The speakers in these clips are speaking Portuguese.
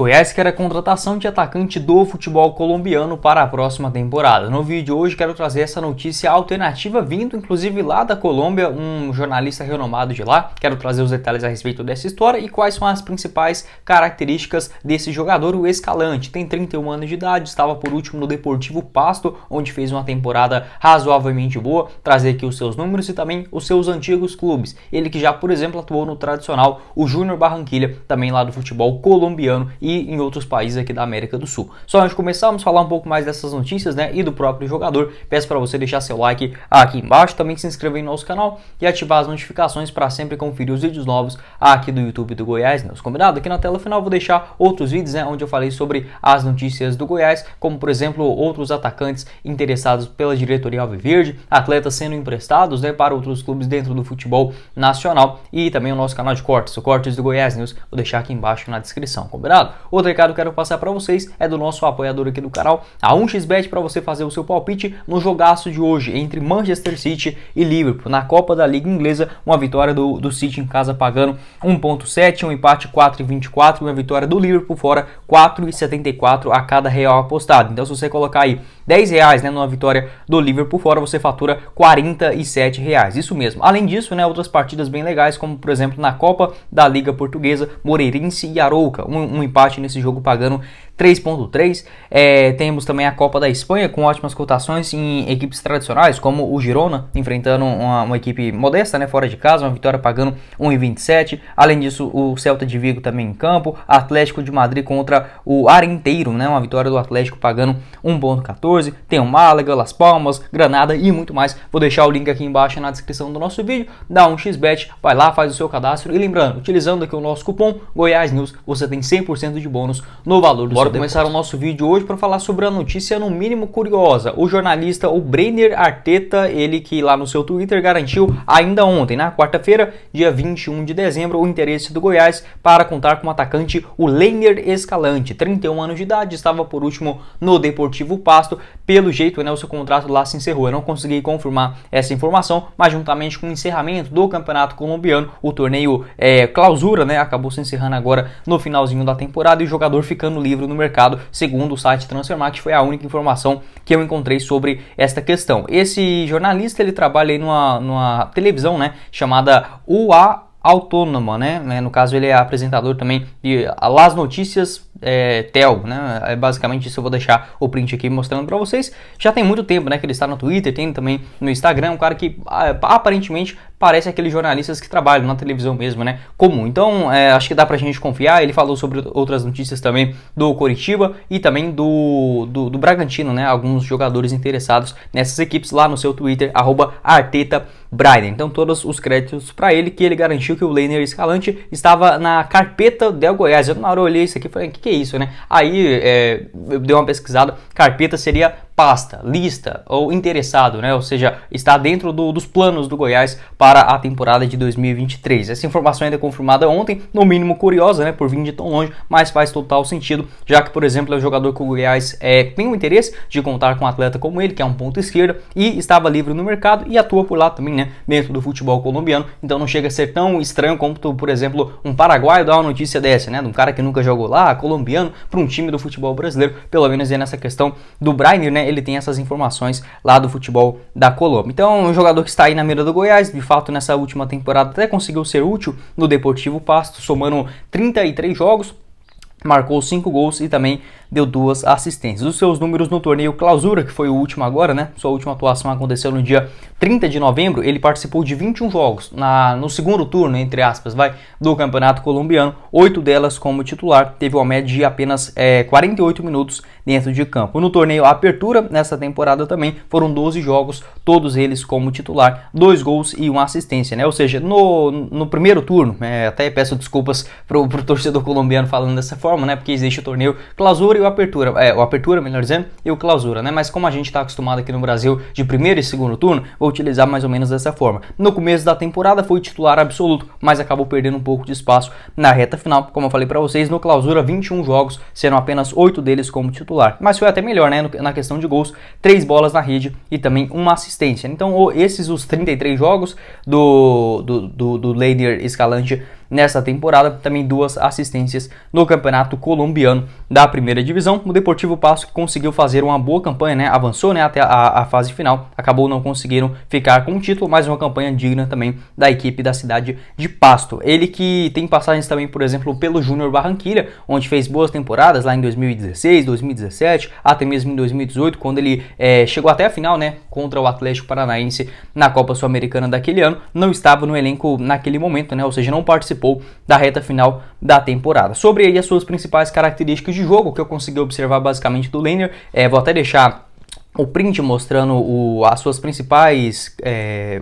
Goiás quer a contratação de atacante do futebol colombiano para a próxima temporada. No vídeo de hoje quero trazer essa notícia alternativa vindo inclusive lá da Colômbia, um jornalista renomado de lá. Quero trazer os detalhes a respeito dessa história e quais são as principais características desse jogador, o Escalante. Tem 31 anos de idade, estava por último no Deportivo Pasto, onde fez uma temporada razoavelmente boa. Trazer aqui os seus números e também os seus antigos clubes. Ele que já, por exemplo, atuou no tradicional, o Júnior Barranquilla, também lá do futebol colombiano e em outros países aqui da América do Sul. Só antes de começar, vamos falar um pouco mais dessas notícias, né, e do próprio jogador. Peço para você deixar seu like aqui embaixo, também se inscrever no nosso canal e ativar as notificações para sempre conferir os vídeos novos aqui do YouTube do Goiás News. Combinado? Aqui na tela final vou deixar outros vídeos, né, onde eu falei sobre as notícias do Goiás, como por exemplo outros atacantes interessados pela diretoria alviverde, atletas sendo emprestados, né, para outros clubes dentro do futebol nacional e também o nosso canal de cortes, o Cortes do Goiás News, vou deixar aqui embaixo na descrição, combinado? Outro recado que eu quero passar para vocês é do nosso apoiador aqui do canal, a 1xBet, para você fazer o seu palpite no jogaço de hoje entre Manchester City e Liverpool na Copa da Liga Inglesa. Uma vitória do City em casa pagando 1.7, um empate 4,24 e uma vitória do Liverpool fora 4,74 a cada real apostado. Então se você colocar aí R$10, né, numa vitória do Liverpool fora, você fatura R$47. Isso mesmo. Além disso, né, outras partidas bem legais, como por exemplo na Copa da Liga Portuguesa, Moreirense e Arouca, um empate nesse jogo pagando 3.3. Temos também a Copa da Espanha com ótimas cotações em equipes tradicionais, como o Girona enfrentando uma equipe modesta, né, fora de casa, uma vitória pagando 1,27. Além disso, o Celta de Vigo também em campo, Atlético de Madrid contra o Arenteiro, né, uma vitória do Atlético pagando 1,14. Tem o Málaga, Las Palmas, Granada e muito mais. Vou deixar o link aqui embaixo na descrição do nosso vídeo. Dá um xbet, vai lá, faz o seu cadastro e lembrando, utilizando aqui o nosso cupom Goiás News, você tem 100% de bônus no valor do Bora começar o nosso vídeo hoje para falar sobre a notícia no mínimo curiosa. O jornalista, o Brenner Arteta, ele que lá no seu Twitter garantiu ainda ontem, na quarta-feira, dia 21 de dezembro, o interesse do Goiás para contar com o atacante, o Leiner Escalante, 31 anos de idade, estava por último no Deportivo Pasto. Pelo jeito, né, o seu contrato lá se encerrou. Eu não consegui confirmar essa informação, mas juntamente com o encerramento do Campeonato Colombiano, o torneio clausura, né, acabou se encerrando agora no finalzinho da temporada e o jogador ficando livre no mercado, segundo o site Transfermarkt. Foi a única informação que eu encontrei sobre esta questão. Esse jornalista, ele trabalha aí numa televisão, né, chamada UA Autônoma, né? No caso ele é apresentador também de Las Notícias Tel, né? Basicamente isso, eu vou deixar o print aqui mostrando para vocês. Já tem muito tempo, né, que ele está no Twitter, tem também no Instagram, um cara que aparentemente parece aqueles jornalistas que trabalham na televisão mesmo, né, comum. Então acho que dá pra gente confiar. Ele falou sobre outras notícias também do Coritiba e também do Bragantino, né, alguns jogadores interessados nessas equipes lá no seu Twitter, @ArtetaBrainer. Então todos os créditos para ele, que ele garantiu que o Leiner Escalante estava na carpeta del Goiás. Eu na hora eu olhei isso aqui e falei, o que é isso, né? Aí eu dei uma pesquisada, carpeta seria pasta, lista ou interessado, né? Ou seja, está dentro dos planos do Goiás para a temporada de 2023. Essa informação ainda é confirmada ontem, no mínimo curiosa, né, por vir de tão longe, mas faz total sentido, já que, por exemplo, é um jogador que o Goiás tem o interesse de contar com um atleta como ele, que é um ponta esquerda, e estava livre no mercado e atua por lá também, né, dentro do futebol colombiano. Então não chega a ser tão estranho como, por exemplo, um paraguaio dar uma notícia dessa, né, de um cara que nunca jogou lá, colombiano, para um time do futebol brasileiro. Pelo menos é nessa questão do Brainer, né, ele tem essas informações lá do futebol da Colômbia. Então, um jogador que está aí na mira do Goiás, de fato, nessa última temporada até conseguiu ser útil no Deportivo Pasto, somando 33 jogos, marcou 5 gols e também deu 2 assistências. Os seus números no torneio clausura, que foi o último agora, né? Sua última atuação aconteceu no dia 30 de novembro. Ele participou de 21 jogos no segundo turno, entre aspas, do Campeonato Colombiano. 8 delas como titular. Teve uma média de apenas 48 minutos dentro de campo. No torneio Apertura, nessa temporada também, foram 12 jogos, todos eles como titular. 2 gols e 1 assistência, né? Ou seja, no primeiro turno, até peço desculpas pro torcedor colombiano falando dessa forma, né? Porque existe o torneio clausura e o apertura, o apertura, melhor dizendo, e o clausura, né? Mas como a gente está acostumado aqui no Brasil de primeiro e segundo turno, vou utilizar mais ou menos dessa forma. No começo da temporada foi titular absoluto, mas acabou perdendo um pouco de espaço na reta final. Como eu falei para vocês, no clausura 21 jogos, sendo apenas 8 deles como titular. Mas foi até melhor, né? Na questão de gols, 3 bolas na rede e também 1 assistência. Então esses os 33 jogos do Leiner Escalante nessa temporada, também 2 assistências no Campeonato Colombiano da primeira divisão. O Deportivo Pasto conseguiu fazer uma boa campanha, né? Avançou, né, até a fase final, acabou não conseguindo ficar com o título, mas uma campanha digna também da equipe da cidade de Pasto. Ele que tem passagens também, por exemplo, pelo Júnior Barranquilla, onde fez boas temporadas lá em 2016, 2017, até mesmo em 2018, quando ele chegou até a final, né, contra o Atlético Paranaense na Copa Sul-Americana daquele ano. Não estava no elenco naquele momento, né, ou seja, não participou da reta final da temporada. Sobre aí as suas principais características de jogo, que eu consegui observar basicamente do Lenier, vou até deixar o print mostrando as suas principais,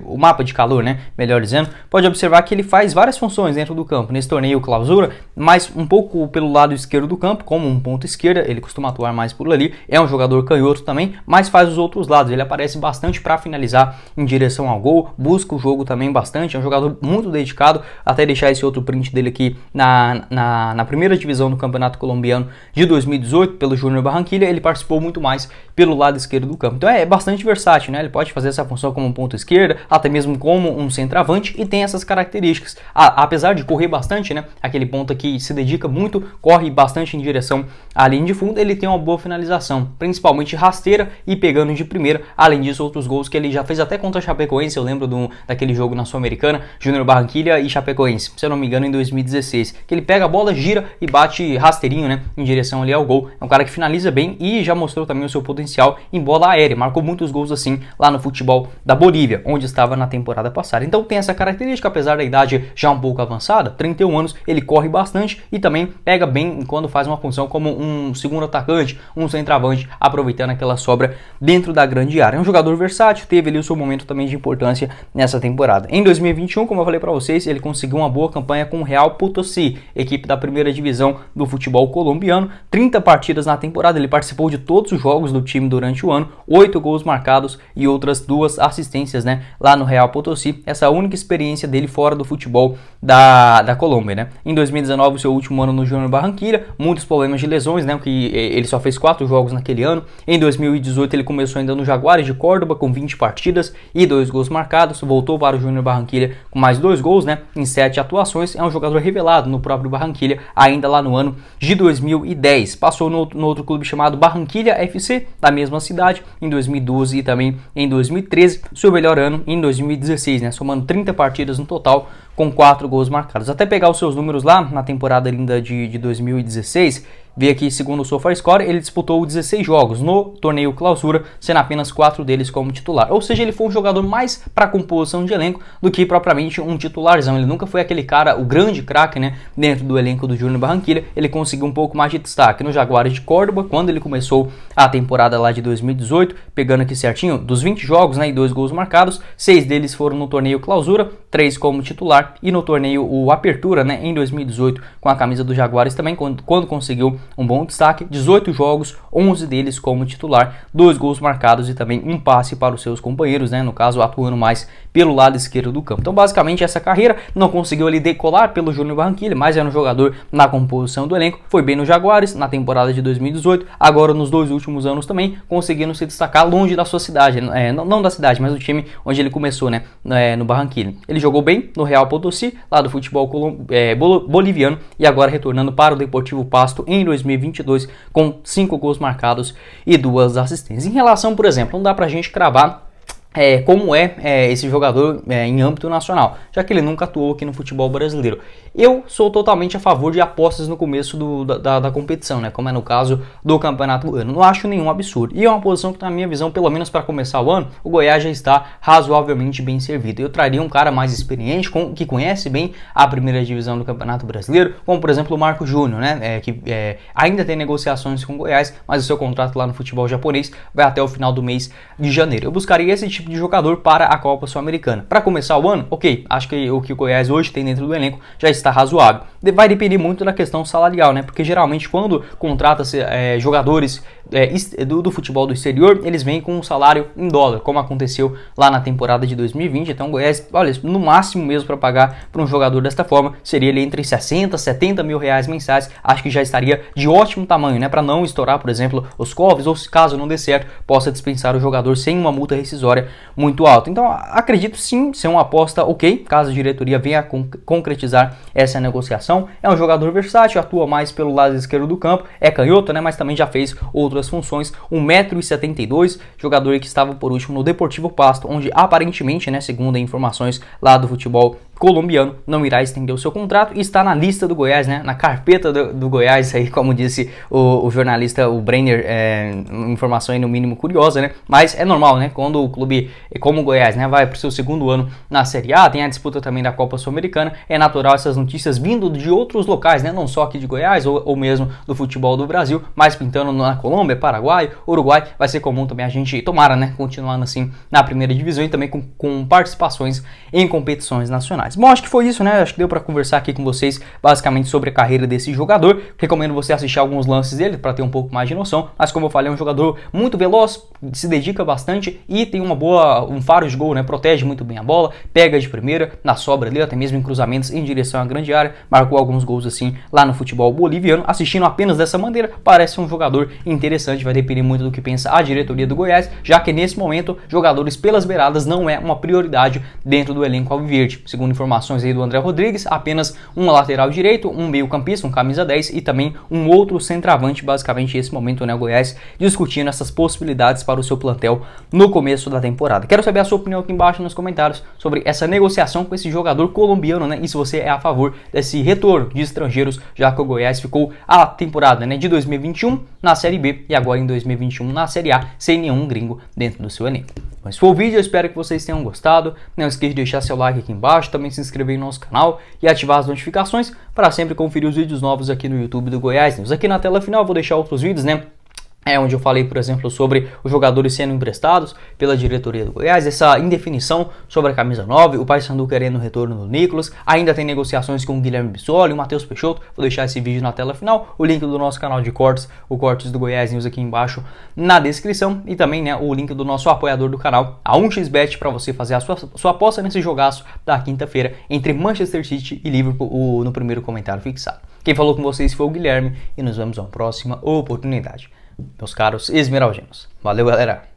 o mapa de calor, né, melhor dizendo. Pode observar que ele faz várias funções dentro do campo. Nesse torneio clausura, mas um pouco pelo lado esquerdo do campo, como um ponto esquerda, ele costuma atuar mais por ali. É um jogador canhoto também, mas faz os outros lados. Ele aparece bastante para finalizar em direção ao gol, busca o jogo também bastante. É um jogador muito dedicado. Até deixar esse outro print dele aqui na primeira divisão do Campeonato Colombiano de 2018, pelo Júnior Barranquilla. Ele participou muito mais pelo lado esquerdo do campo. Então é bastante versátil, né? Ele pode fazer essa função como um ponto esquerda, até mesmo como um centroavante, e tem essas características. Apesar de correr bastante, né? Aquele ponto que se dedica muito, corre bastante em direção à linha de fundo, ele tem uma boa finalização, principalmente rasteira e pegando de primeira. Além disso, outros gols que ele já fez até contra a Chapecoense, eu lembro daquele jogo na Sul-Americana, Júnior Barranquilla e Chapecoense, se eu não me engano, em 2016, que ele pega a bola, gira e bate rasteirinho, né? Em direção ali ao gol. É um cara que finaliza bem e já mostrou também o seu potencial em bola aérea, marcou muitos gols assim lá no futebol da Bolívia, onde estava na temporada passada. Então tem essa característica, apesar da idade já um pouco avançada, 31 anos, ele corre bastante e também pega bem quando faz uma função como um segundo atacante, um centroavante, aproveitando aquela sobra dentro da grande área. É um jogador versátil, teve ali o seu momento também de importância nessa temporada. Em 2021, como eu falei para vocês, ele conseguiu uma boa campanha com o Real Potosí, equipe da primeira divisão do futebol colombiano. 30 partidas na temporada, ele participou de todos os jogos do time durante o ano, 8 gols marcados e outras 2 assistências, né, lá no Real Potosí. Essa é a única experiência dele fora do futebol da Colômbia, né. Em 2019, seu último ano no Júnior Barranquilla, muitos problemas de lesões, né, que ele só fez 4 jogos naquele ano. Em 2018 ele começou ainda no Jaguares de Córdoba com 20 partidas e 2 gols marcados, voltou para o Júnior Barranquilla com mais 2 gols, né, em 7 atuações. É um jogador revelado no próprio Barranquilla ainda lá no ano de 2010. Passou no outro clube chamado Barranquilla FC, da mesma cidade, em 2012 e também em 2013, seu melhor ano em 2016, né, somando 30 partidas no total com 4 gols marcados. Até pegar os seus números lá na temporada linda de 2016, ver aqui, segundo o SofaScore, ele disputou 16 jogos no torneio clausura, sendo apenas 4 deles como titular. Ou seja, ele foi um jogador mais para composição de elenco do que propriamente um titularzão. Ele nunca foi aquele cara, o grande craque, né, dentro do elenco do Júnior Barranquilla. Ele conseguiu um pouco mais de destaque no Jaguares de Córdoba, quando ele começou a temporada lá de 2018, pegando aqui certinho, dos 20 jogos, né, e 2 gols marcados, 6 deles foram no torneio clausura, 3 como titular, e no torneio o Apertura, né, em 2018, com a camisa do Jaguares também, quando conseguiu um bom destaque, 18 jogos, 11 deles como titular, 2 gols marcados e também um passe para os seus companheiros, né, no caso atuando mais pelo lado esquerdo do campo. Então basicamente essa carreira não conseguiu ali decolar pelo Júnior Barranquilla, mas era um jogador na composição do elenco, foi bem no Jaguares na temporada de 2018, agora nos 2 últimos anos também, conseguindo se destacar longe da sua cidade, não da cidade, mas do time onde ele começou, né, no Barranquilla. Ele jogou bem no Real Potosí, lá do futebol boliviano, e agora retornando para o Deportivo Pasto em 2022 com 5 gols marcados e 2 assistências. Em relação, por exemplo, não dá pra gente cravar como esse jogador em âmbito nacional, já que ele nunca atuou aqui no futebol brasileiro. Eu sou totalmente a favor de apostas no começo da competição, né, como é no caso do Campeonato Goiano. Não acho nenhum absurdo. E é uma posição que, na minha visão, pelo menos para começar o ano, o Goiás já está razoavelmente bem servido. Eu traria um cara mais experiente, que conhece bem a primeira divisão do Campeonato Brasileiro, como por exemplo o Marco Júnior, né, que ainda tem negociações com o Goiás, mas o seu contrato lá no futebol japonês vai até o final do mês de janeiro. Eu buscaria esse tipo de jogador para a Copa Sul-Americana. Para começar o ano, ok, acho que o Goiás hoje tem dentro do elenco já está razoável. Vai depender muito da questão salarial, né? Porque geralmente quando contrata-se jogadores do futebol do exterior, eles vêm com um salário em dólar, como aconteceu lá na temporada de 2020. Então o Goiás, olha, no máximo mesmo para pagar para um jogador desta forma, seria ele entre 60 e 70 mil reais mensais. Acho que já estaria de ótimo tamanho, né? Para não estourar, por exemplo, os cofres, ou se caso não dê certo, possa dispensar o jogador sem uma multa rescisória muito alta. Então acredito sim ser uma aposta ok, caso a diretoria venha a concretizar essa negociação. É um jogador versátil, atua mais pelo lado esquerdo do campo, é canhoto, né, mas também já fez outras funções. 1,72 m, jogador que estava por último no Deportivo Pasto, onde aparentemente, né, segundo informações lá do futebol colombiano, não irá estender o seu contrato e está na lista do Goiás, né, na carpeta do Goiás, aí, como disse o jornalista, o Brenner, informação aí no mínimo curiosa, né, mas é normal, né, quando o clube como o Goiás, né, vai para o seu segundo ano na Série A, tem a disputa também da Copa Sul-Americana, é natural essas notícias vindo de outros locais, né, não só aqui de Goiás ou mesmo do futebol do Brasil, mas pintando na Colômbia, Paraguai, Uruguai, vai ser comum também a gente, tomara, né, continuando assim na primeira divisão e também com participações em competições nacionais. Bom, acho que foi isso, né? Acho que deu para conversar aqui com vocês basicamente sobre a carreira desse jogador. Recomendo você assistir alguns lances dele para ter um pouco mais de noção. Mas como eu falei, é um jogador muito veloz, se dedica bastante e tem um faro de gol, né? Protege muito bem a bola, pega de primeira, na sobra ali, até mesmo em cruzamentos em direção à grande área. Marcou alguns gols assim lá no futebol boliviano. Assistindo apenas dessa maneira, parece um jogador interessante. Vai depender muito do que pensa a diretoria do Goiás, já que nesse momento jogadores pelas beiradas não é uma prioridade dentro do elenco alviverde. Segundo informações aí do André Rodrigues, apenas um lateral direito, um meio campista, um camisa 10 e também um outro centroavante, basicamente esse momento, né, o Goiás discutindo essas possibilidades para o seu plantel no começo da temporada. Quero saber a sua opinião aqui embaixo nos comentários sobre essa negociação com esse jogador colombiano, né, e se você é a favor desse retorno de estrangeiros, já que o Goiás ficou a temporada, né, de 2021 na Série B e agora em 2021 na Série A, sem nenhum gringo dentro do seu elenco. Mas foi o vídeo, eu espero que vocês tenham gostado. Não esqueça de deixar seu like aqui embaixo, também se inscrever no nosso canal e ativar as notificações para sempre conferir os vídeos novos aqui no YouTube do Goiás News. Aqui na tela final eu vou deixar outros vídeos, né? Onde eu falei, por exemplo, sobre os jogadores sendo emprestados pela diretoria do Goiás, essa indefinição sobre a camisa 9, o Paysandu querendo o retorno do Nicolas, ainda tem negociações com o Guilherme Bissoli, o Matheus Peixoto. Vou deixar esse vídeo na tela final, o link do nosso canal de cortes, o Cortes do Goiás News aqui embaixo na descrição e também, né, o link do nosso apoiador do canal, a 1xBet, para você fazer a sua aposta nesse jogaço da quinta-feira entre Manchester City e Liverpool, no primeiro comentário fixado. Quem falou com vocês foi o Guilherme e nos vemos na próxima oportunidade, meus caros esmeraldinos. Valeu, galera!